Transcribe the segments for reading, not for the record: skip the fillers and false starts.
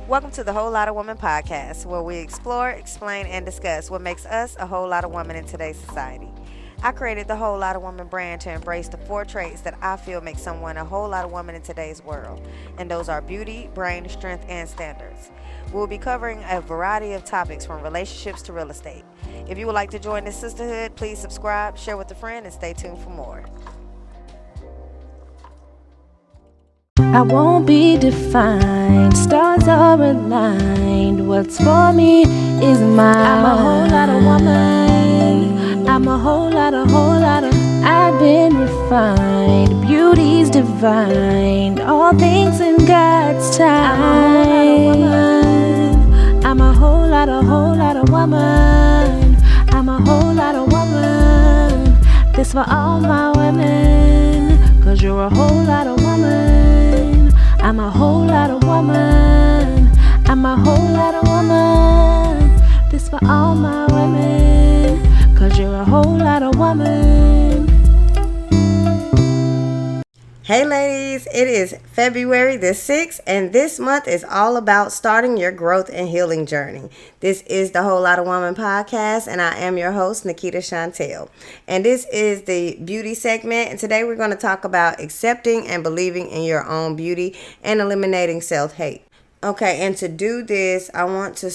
Welcome to the Whole Lotta Woman podcast, where we explore, explain, and discuss what makes us a whole lot of women in today's society. I created the Whole Lotta Woman brand to embrace the 4 traits that I feel make someone a whole lot of woman in today's world, and those are beauty, brain, strength, and standards. We'll be covering a variety of topics from relationships to real estate. If you would like to join this sisterhood, please subscribe, share with a friend, and stay tuned for more. I won't be defined, stars are aligned. What's for me is mine. I'm a whole lot of woman. I'm a whole lot of. I've been refined, beauty's divine. All things in God's time. I'm a whole lot of woman. I'm a whole lot of woman. This for all my women, 'cause you're a whole lot of woman. I'm a whole lot of woman. I'm a whole lot of woman. This for all my women, 'cause you're a whole lot of woman. Hey ladies, it is February the 6th, and this month is all about starting your growth and healing journey. This is the Whole Lotta Woman podcast, and I am your host, Nikita Chantel. And this is the beauty segment, and today we're going to talk about accepting and believing in your own beauty and eliminating self-hate. Okay, and to do this, I want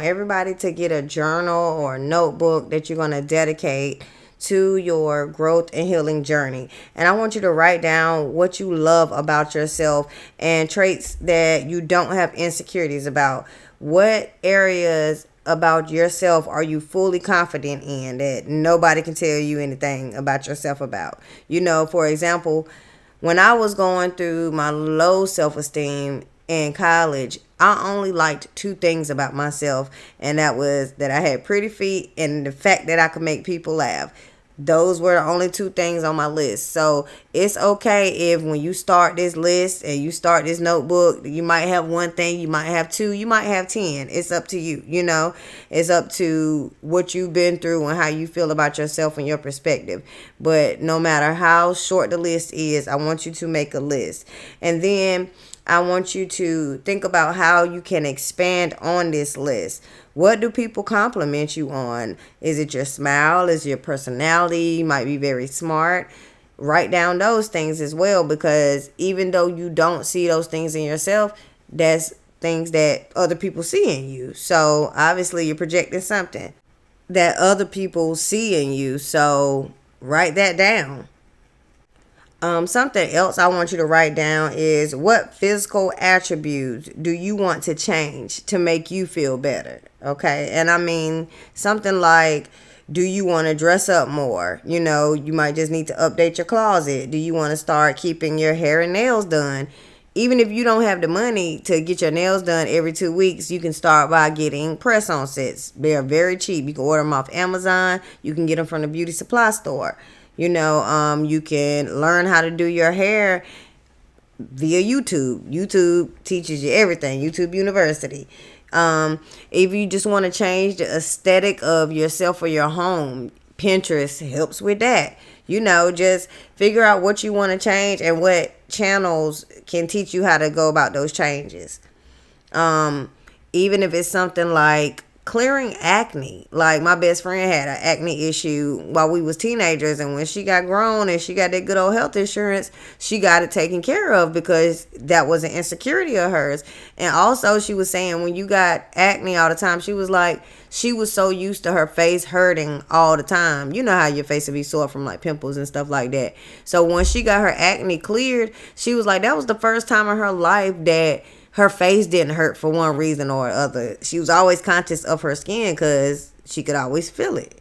everybody to get a journal or a notebook that you're going to dedicate to your growth and healing journey. And I want you to write down what you love about yourself and traits that you don't have insecurities about. What areas about yourself are you fully confident in that nobody can tell you anything about yourself about? For example, when I was going through my low self-esteem in college, I only liked 2 things about myself, and that was that I had pretty feet and the fact that I could make people laugh. Those were the only 2 things on my list. So it's okay if when you start this list and you start this notebook, you might have 1 thing, you might have 2, you might have 10. It's up to you, It's up to what you've been through and how you feel about yourself and your perspective. But no matter how short the list is, I want you to make a list. And then I want you to think about how you can expand on this list. What do people compliment you on? Is it your smile? Is it your personality? You might be very smart. Write down those things as well, because even though you don't see those things in yourself, that's things that other people see in you. So obviously you're projecting something that other people see in you. So write that down. Something else I want you to write down is, what physical attributes do you want to change to make you feel better? Okay. And I mean, something like, do you want to dress up more? You might just need to update your closet. Do you want to start keeping your hair and nails done? Even if you don't have the money to get your nails done every 2 weeks, you can start by getting press-on sets. They're very cheap. You can order them off Amazon. You can get them from the beauty supply store. You can learn how to do your hair via YouTube. YouTube teaches you everything. YouTube University. If you just want to change the aesthetic of yourself or your home, Pinterest helps with that. Just figure out what you want to change and what channels can teach you how to go about those changes. Even if it's something like clearing acne. Like, my best friend had an acne issue while we was teenagers, and when she got grown and she got that good old health insurance, she got it taken care of because that was an insecurity of hers. And also, she was saying when you got acne all the time, she was like, she was so used to her face hurting all the time. You know how your face would be sore from like pimples and stuff like that. So when she got her acne cleared, she was like, that was the first time in her life that her face didn't hurt for one reason or other. She was always conscious of her skin because she could always feel it.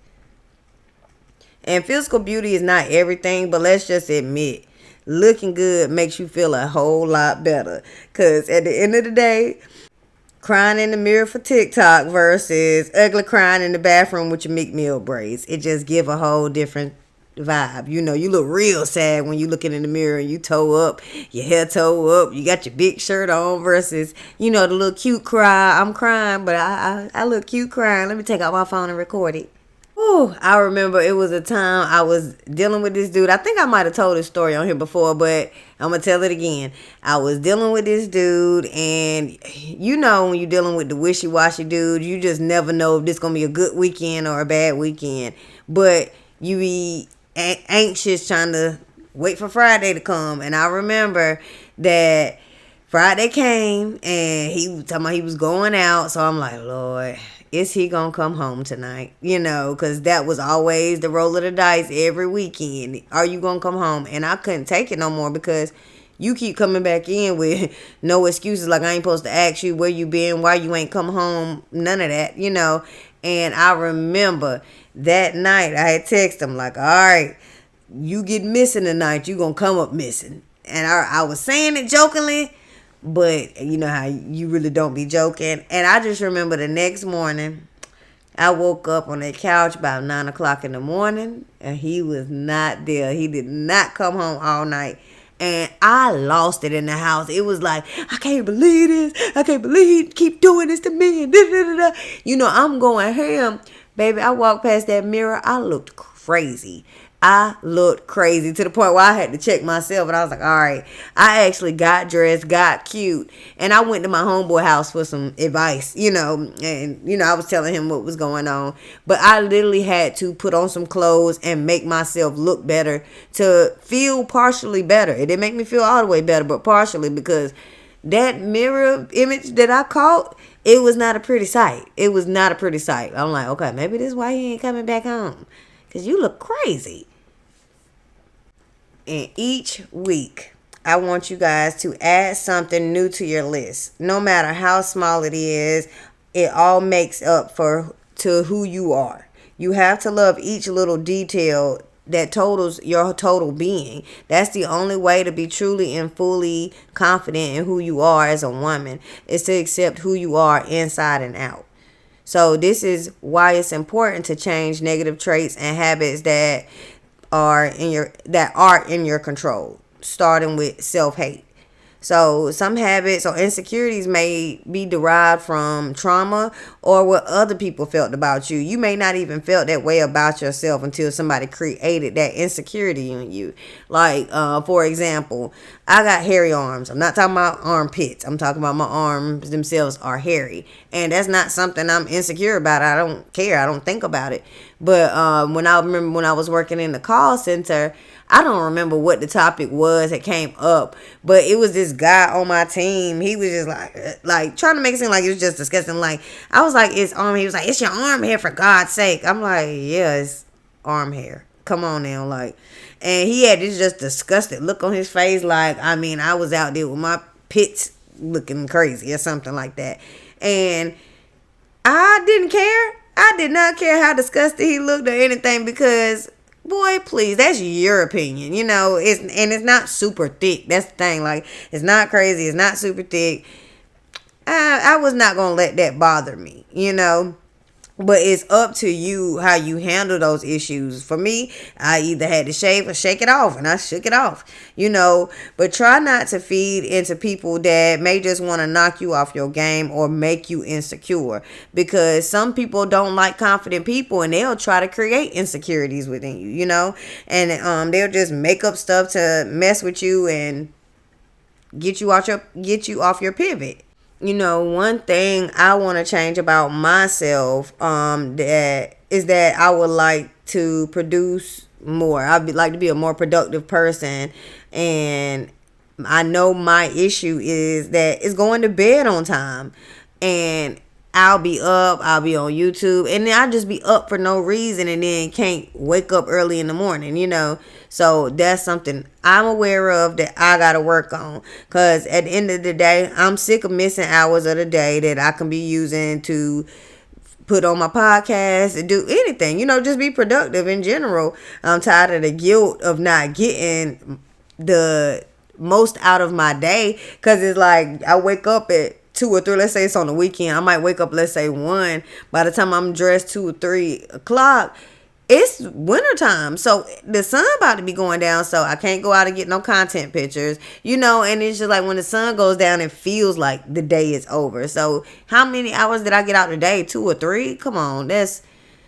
And physical beauty is not everything, but let's just admit, looking good makes you feel a whole lot better. Because at the end of the day, crying in the mirror for TikTok versus ugly crying in the bathroom with your Meek Mill braids, it just give a whole different vibe. You look real sad when you looking in the mirror and you toe up, your hair toe up, you got your big shirt on, versus the little cute cry. I'm crying, but I look cute crying. Let me take out my phone and record it. Ooh, I remember it was a time I was dealing with this dude. I think I might have told this story on here before, but I'm going to tell it again. I was dealing with this dude, and you know when you're dealing with the wishy-washy dude, you just never know if this going to be a good weekend or a bad weekend. But you be anxious trying to wait for Friday to come. And I remember that Friday came, and he was talking about he was going out. So I'm like, Lord, is he gonna come home tonight? You know, because that was always the roll of the dice every weekend. Are you gonna come home? And I couldn't take it no more, because you keep coming back in with no excuses, like I ain't supposed to ask you where you been, why you ain't come home, none of that, you know. And I remember that night I had texted him like, all right, you get missing tonight, you gonna come up missing. And I was saying it jokingly, but you know how you really don't be joking. And I just remember the next morning, I woke up on that couch about 9 o'clock in the morning, and he was not there. He did not come home all night. And I lost it in the house. It was like, I can't believe this. I can't believe he keep doing this to me. And da-da-da-da. You know, I'm going ham. Baby, I walked past that mirror. I looked crazy. I looked crazy to the point where I had to check myself. And I was like, all right. I actually got dressed, got cute. And I went to my homeboy house for some advice, you know. And, you know, I was telling him what was going on. But I literally had to put on some clothes and make myself look better to feel partially better. It didn't make me feel all the way better, but partially, because that mirror image that I caught, it was not a pretty sight. It was not a pretty sight. I'm like, okay, maybe this is why he ain't coming back home. Because you look crazy. And each week, I want you guys to add something new to your list. No matter how small it is, it all makes up to who you are. You have to love each little detail that totals your total being. That's the only way to be truly and fully confident in who you are as a woman, is to accept who you are inside and out. So this is why it's important to change negative traits and habits that are in your control, starting with self-hate. So some habits or insecurities may be derived from trauma or what other people felt about you. You may not even felt that way about yourself until somebody created that insecurity in you. Like, for example, I got hairy arms. I'm not talking about armpits. I'm talking about my arms themselves are hairy. And that's not something I'm insecure about. I don't care. I don't think about it. But when I was working in the call center, I don't remember what the topic was that came up, but it was this guy on my team. He was just like trying to make it seem like it was just disgusting. Like, I was like, it's arm. He was like, it's your arm hair, for God's sake. I'm like, yeah, it's arm hair. Come on now, like. And he had this just disgusted look on his face, like, I mean, I was out there with my pits looking crazy or something like that. And I didn't care. I did not care how disgusted he looked or anything, because, boy, please, that's your opinion, you know. It's not super thick. That's the thing. Like, it's not crazy. It's not super thick. I was not gonna let that bother me, you know. But it's up to you how you handle those issues. For me, I either had to shave or shake it off, and I shook it off, you know. But try not to feed into people that may just want to knock you off your game or make you insecure. Because some people don't like confident people, and they'll try to create insecurities within you, you know. And they'll just make up stuff to mess with you and get you off your pivot. You know, one thing I want to change about myself, that I would like to produce more. I'd like to be a more productive person. And I know my issue is that it's going to bed on time. And I'll be up, I'll be on YouTube, and then I'll just be up for no reason and then can't wake up early in the morning, you know. So that's something I'm aware of that I got to work on. Because at the end of the day, I'm sick of missing hours of the day that I can be using to put on my podcast and do anything, you know, just be productive in general. I'm tired of the guilt of not getting the most out of my day. Because it's like I wake up at 2 or 3, let's say it's on the weekend, I might wake up, let's say 1. By the time I'm dressed 2 or 3 o'clock, it's winter time. So the sun about to be going down, so I can't go out and get no content pictures, you know. And it's just like when the sun goes down, it feels like the day is over. So how many hours did I get out today? 2 or 3? Come on, that's,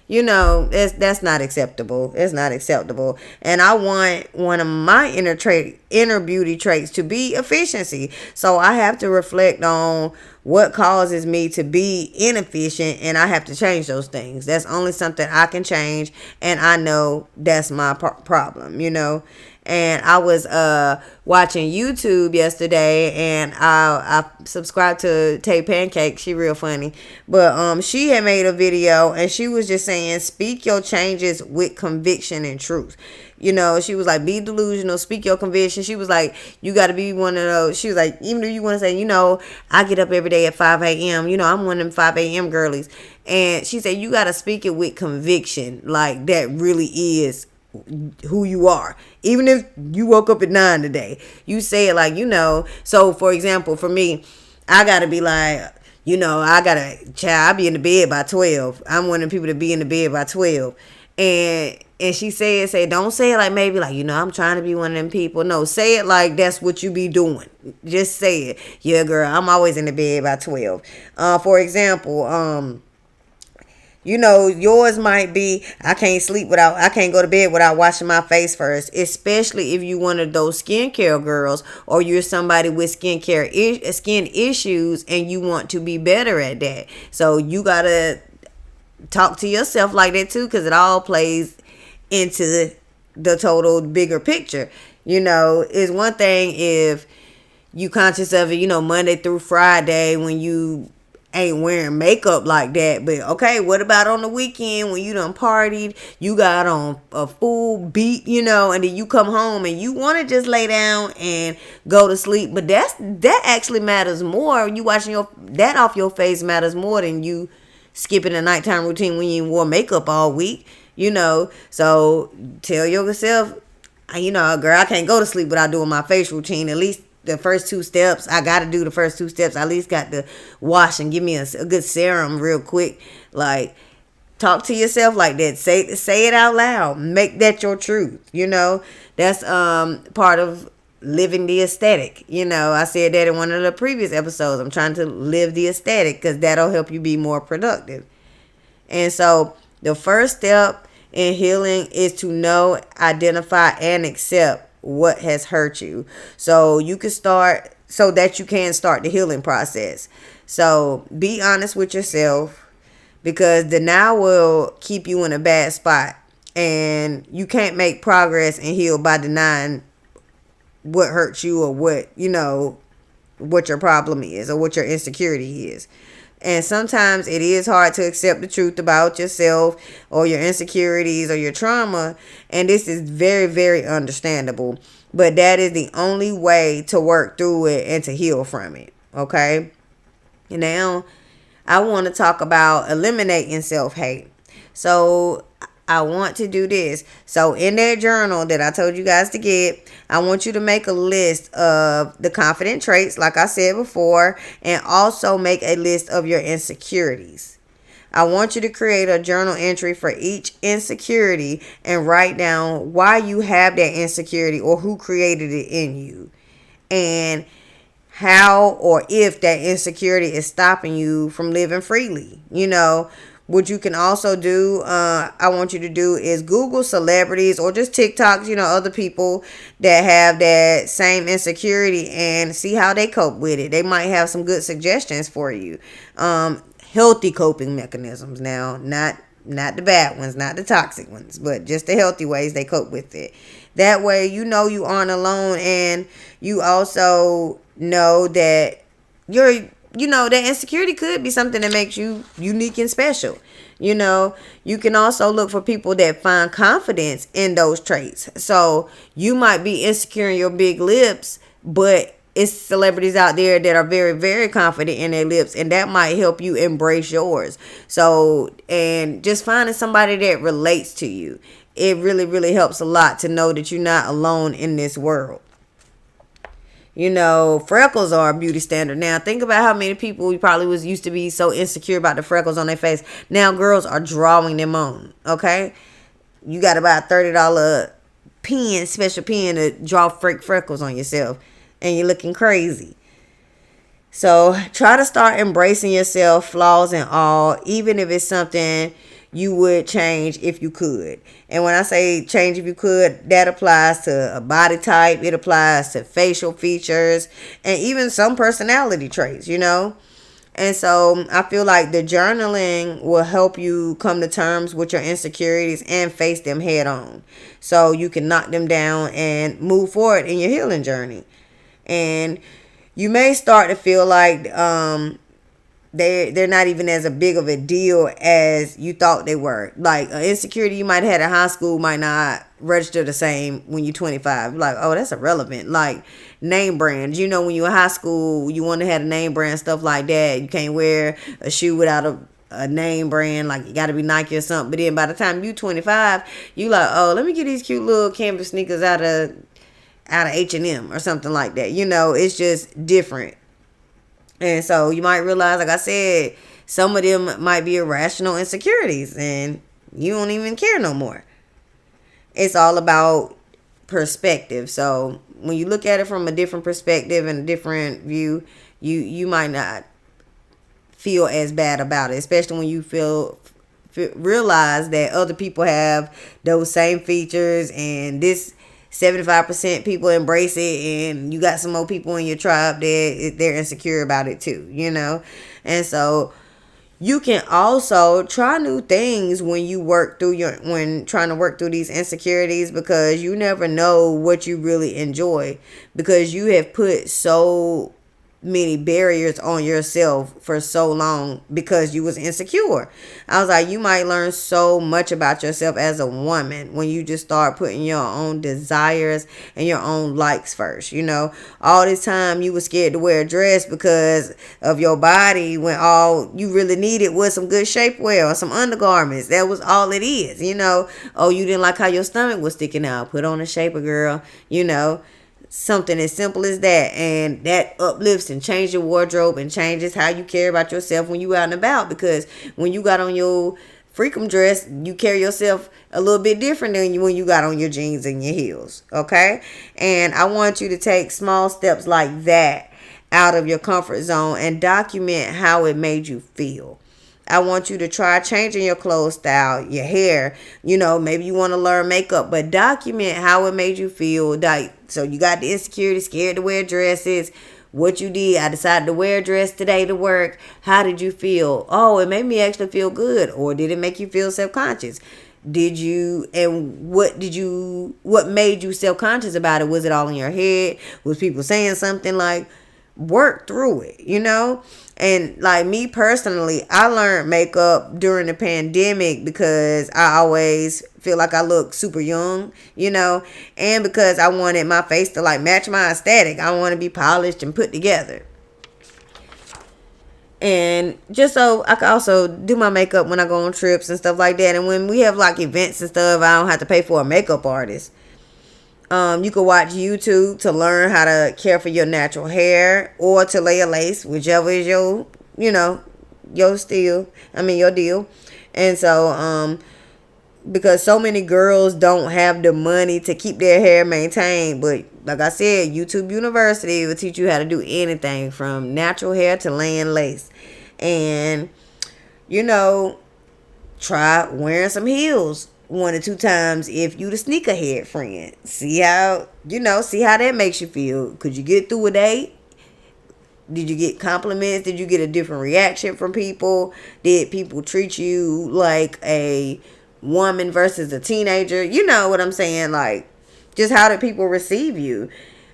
That's not acceptable. It's not acceptable. And I want one of my inner beauty traits to be efficiency. So I have to reflect on what causes me to be inefficient, and I have to change those things. That's only something I can change, and I know that's my problem. And I was watching YouTube yesterday, and I subscribed to Tay Pancake. She real funny. But she had made a video, and she was just saying, speak your changes with conviction and truth. She was like, be delusional, speak your conviction. She was like, you got to be one of those. She was like, even if you want to say, I get up every day at 5 a.m. I'm one of them 5 a.m. girlies. And she said, you got to speak it with conviction. Like, that really is who you are. Even if you woke up at 9 today, you say it like, So, for example, for me, I got to be like, I be in the bed by 12. I'm one of the people to be in the bed by 12. And she say, don't say it like maybe like, I'm trying to be one of them people. No, say it like that's what you be doing. Just say it. Yeah, girl, I'm always in the bed by 12. For example, yours might be, I can't go to bed without washing my face first, especially if you one of those skincare girls, or you're somebody with skin issues and you want to be better at that. So you got to talk to yourself like that too, because it all plays into the total bigger picture. It's one thing if you conscious of it, Monday through Friday when you ain't wearing makeup like that. But okay, what about on the weekend when you done partied, you got on a full beat, and then you come home and you want to just lay down and go to sleep. But that actually matters more. You washing that off your face matters more than you skipping a nighttime routine when you wore makeup all week. So tell yourself, girl, I can't go to sleep without doing my face routine. At least the first 2 steps, I got to do the first 2 steps. I at least got to wash and give me a good serum real quick. Like, talk to yourself like that. Say it out loud. Make that your truth. That's part of living the aesthetic. I said that in one of the previous episodes. I'm trying to live the aesthetic because that'll help you be more productive. And so the first step in healing is to know, identify, and accept what has hurt you. So you can start, so that you can start the healing process. So be honest with yourself, because denial will keep you in a bad spot, and you can't make progress and heal by denying what hurts you, or what your problem is, or what your insecurity is. And sometimes it is hard to accept the truth about yourself or your insecurities or your trauma. And this is very, very understandable. But that is the only way to work through it and to heal from it. Okay? And now I want to talk about eliminating self-hate. So I want to do this. So in that journal that I told you guys to get, I want you to make a list of the confident traits, like I said before, and also make a list of your insecurities. I want you to create a journal entry for each insecurity and write down why you have that insecurity or who created it in you, and how or if that insecurity is stopping you from living freely. What you can also do, I want you to do, is Google celebrities or just TikToks, other people that have that same insecurity, and see how they cope with it. They might have some good suggestions for you. Healthy coping mechanisms now, not the bad ones, not the toxic ones, but just the healthy ways they cope with it. That way, you aren't alone, and you also know that that insecurity could be something that makes you unique and special. You can also look for people that find confidence in those traits. So you might be insecure in your big lips, but it's celebrities out there that are very, very confident in their lips, and that might help you embrace yours. So, and just finding somebody that relates to you, it really, really helps a lot to know that you're not alone in this world. Freckles are a beauty standard. Now, think about how many people probably used to be so insecure about the freckles on their face. Now, girls are drawing them on, okay? You got to buy a $30 pen, special pen to draw freckles on yourself, and you're looking crazy. So, try to start embracing yourself, flaws and all, even if it's something you would change if you could. And when I say change if you could, that applies to a body type, it applies to facial features, and even some personality traits, you know. And so I feel like the journaling will help you come to terms with your insecurities and face them head on, so you can knock them down and move forward in your healing journey. And you may start to feel like they're not even as a big of a deal as you thought they were. Like an insecurity you might have had in high school might not register the same when you're 25. Like, oh, that's irrelevant. Like name brands, you know, when you were in high school, you want to have a name brand, stuff like that. You can't wear a shoe without a name brand, like you got to be Nike or something. But then by the time you 25, you like, oh, let me get these cute little canvas sneakers out of H&M or something like that. You know, it's just different. And so you might realize, like I said, some of them might be irrational insecurities and you don't even care no more. It's all about perspective. So when you look at it from a different perspective and a different view, you might not feel as bad about it, especially when you realize that other people have those same features, and this 75% people embrace it, and you got some more people in your tribe that they're insecure about it too, you know. And so you can also try new things when trying to work through these insecurities, because you never know what you really enjoy, because you have put so many barriers on yourself for so long because you was insecure. I was like, you might learn so much about yourself as a woman when you just start putting your own desires and your own likes first. You know, all this time you was scared to wear a dress because of your body, when all you really needed was some good shapewear or some undergarments. That was all it is, you know. Oh, you didn't like how your stomach was sticking out, put on a shaper, girl, you know. Something as simple as that, and that uplifts and changes your wardrobe and changes how you care about yourself when you out and about. Because when you got on your freakum dress, you carry yourself a little bit different than when you got on your jeans and your heels. Okay, and I want you to take small steps like that out of your comfort zone and document how it made you feel. I want you to try changing your clothes style, your hair. You know, maybe you want to learn makeup, but document how it made you feel. So you got the insecurity, scared to wear dresses. What you did, I decided to wear a dress today to work. How did you feel? Oh, it made me actually feel good. Or did it make you feel self-conscious? What made you self-conscious about it? Was it all in your head? Was people saying something? Like, work through it, you know? And like me personally, I learned makeup during the pandemic because I always feel like I look super young, you know, and because I wanted my face to like match my aesthetic. I want to be polished and put together. And just so I can also do my makeup when I go on trips and stuff like that. And when we have like events and stuff, I don't have to pay for a makeup artist. You can watch YouTube to learn how to care for your natural hair, or to lay a lace, whichever is your deal. And so, because so many girls don't have the money to keep their hair maintained, but like I said, YouTube University will teach you how to do anything from natural hair to laying lace. And, you know, try wearing some heels 1 or 2 times if you the sneakerhead friend. See how that makes you feel. Could you get through a date? Did you get compliments? Did you get a different reaction from people? Did people treat you like a woman versus a teenager? You know what I'm saying? Like, just how did people receive you?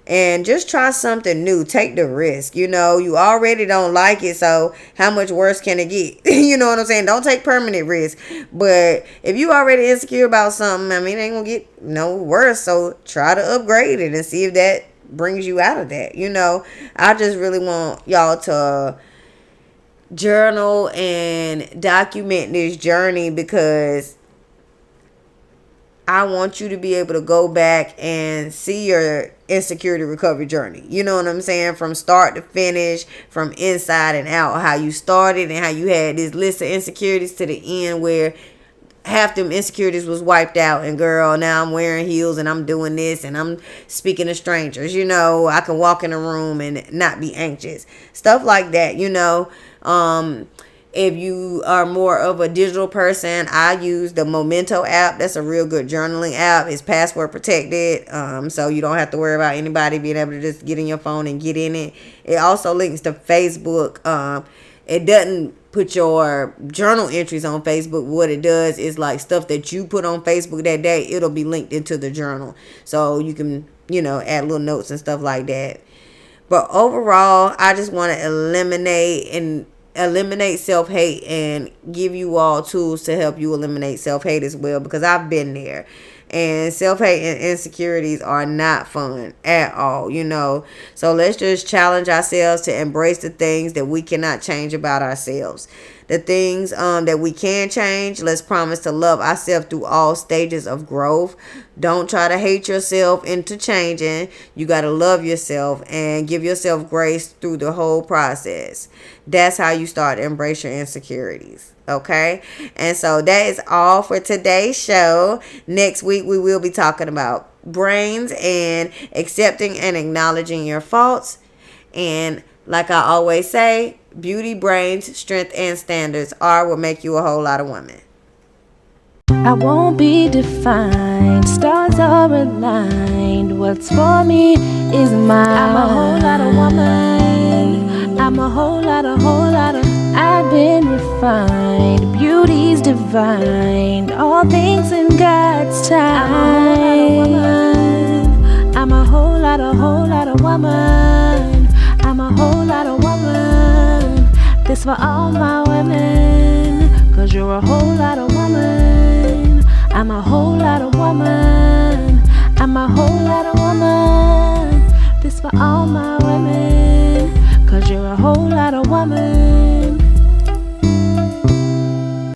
And just try something new. Take the risk. You know, you already don't like it, so how much worse can it get? You know what I'm saying? Don't take permanent risk. But if you already insecure about something, I mean, it ain't gonna get no worse. So try to upgrade it and see if that brings you out of that. You know, I just really want y'all to journal and document this journey, because I want you to be able to go back and see your insecurity recovery journey. You know what I'm saying? From start to finish, from inside and out. How you started and how you had this list of insecurities to the end where half them insecurities was wiped out. And girl, now I'm wearing heels and I'm doing this and I'm speaking to strangers. You know, I can walk in a room and not be anxious. Stuff like that, you know. If you are more of a digital person, I use the Memento app. That's a real good journaling app. It's password protected, so you don't have to worry about anybody being able to just get in your phone and get in it. It also links to Facebook. It doesn't put your journal entries on Facebook. What it does is like stuff that you put on Facebook that day, it'll be linked into the journal. So you can, add little notes and stuff like that. But overall, I just want to eliminate self-hate and give you all tools to help you eliminate self-hate as well, because I've been there. And self-hate and insecurities are not fun at all, So let's just challenge ourselves to embrace the things that we cannot change about ourselves. The things that we can change, let's promise to love ourselves through all stages of growth. Don't try to hate yourself into changing. You got to love yourself and give yourself grace through the whole process. That's how you start to embrace your insecurities. Okay? And so that is all for today's show. Next week, we will be talking about brains and accepting and acknowledging your faults. And like I always say, beauty, brains, strength, and standards are what make you a whole lot of women. I won't be defined, stars are aligned. What's for me is mine. I'm a whole lot of woman. I'm a whole lot of. I've been refined, beauty's divine. All things in God's time. I'm a whole lot of woman. I'm a whole lot of woman. This for all my